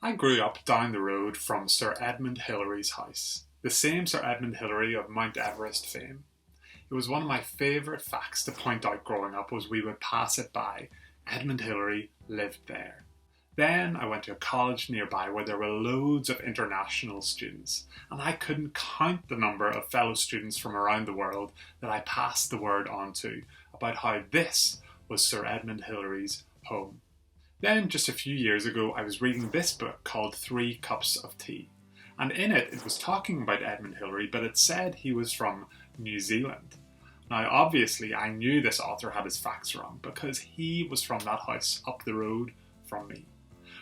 I grew up down the road from Sir Edmund Hillary's house, the same Sir Edmund Hillary of Mount Everest fame. It was one of my favourite facts to point out growing up was we would pass it by. Edmund Hillary lived there. Then I went to a college nearby where there were loads of international students, and I couldn't count the number of fellow students from around the world that I passed the word on to about how this was Sir Edmund Hillary's home. Then, just a few years ago, I was reading this book called 3 Cups of Tea. And in it was talking about Edmund Hillary, but it said he was from New Zealand. Now, obviously, I knew this author had his facts wrong because he was from that house up the road from me.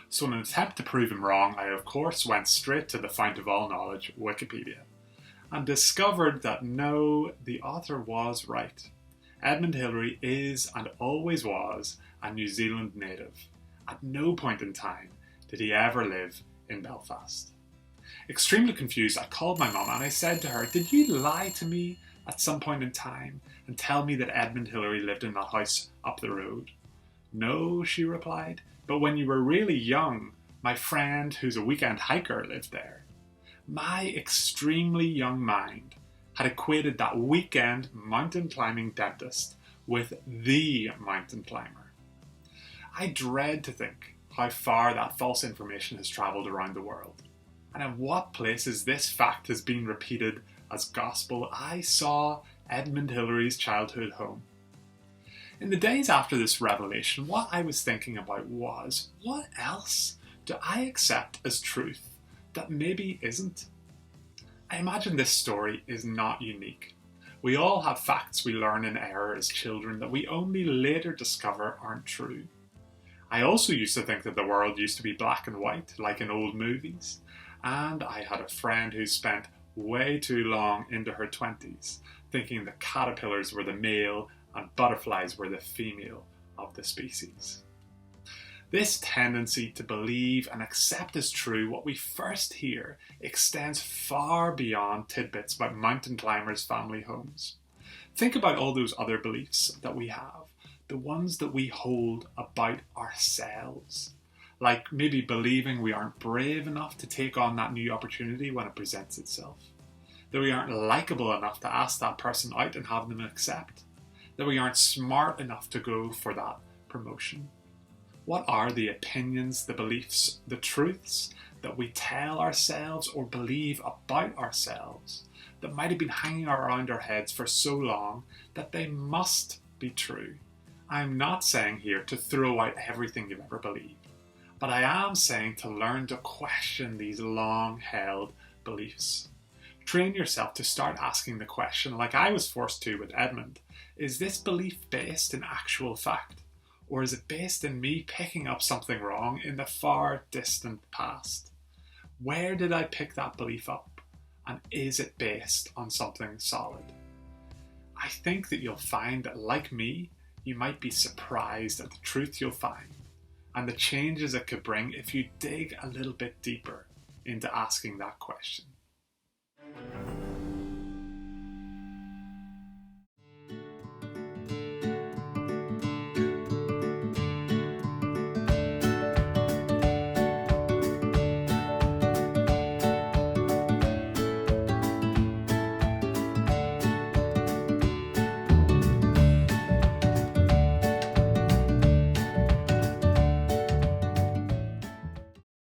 So in an attempt to prove him wrong, I of course went straight to the fount of all knowledge, Wikipedia, and discovered that no, the author was right. Edmund Hillary is and always was a New Zealand native. At no point in time did he ever live in Belfast. Extremely confused, I called my mum and I said to her, "Did you lie to me at some point in time and tell me that Edmund Hillary lived in that house up the road?" "No," she replied, "but when you were really young, my friend who's a weekend hiker lived there." My extremely young mind had equated that weekend mountain climbing dentist with the mountain climber. I dread to think how far that false information has travelled around the world, and in what places this fact has been repeated as gospel. I saw Edmund Hillary's childhood home. In the days after this revelation, what I was thinking about was, what else do I accept as truth that maybe isn't? I imagine this story is not unique. We all have facts we learn in error as children that we only later discover aren't true. I also used to think that the world used to be black and white, like in old movies. And I had a friend who spent way too long into her 20s thinking that caterpillars were the male and butterflies were the female of the species. This tendency to believe and accept as true what we first hear extends far beyond tidbits about mountain climbers' family homes. Think about all those other beliefs that we have, the ones that we hold about ourselves. Like maybe believing we aren't brave enough to take on that new opportunity when it presents itself. That we aren't likable enough to ask that person out and have them accept. That we aren't smart enough to go for that promotion. What are the opinions, the beliefs, the truths that we tell ourselves or believe about ourselves that might have been hanging around our heads for so long that they must be true? I'm not saying here to throw out everything you've ever believed, but I am saying to learn to question these long-held beliefs. Train yourself to start asking the question, like I was forced to with Edmund, is this belief based in actual fact? Or is it based in me picking up something wrong in the far distant past? Where did I pick that belief up? And is it based on something solid? I think that you'll find that, like me, you might be surprised at the truth you'll find and the changes it could bring if you dig a little bit deeper into asking that question.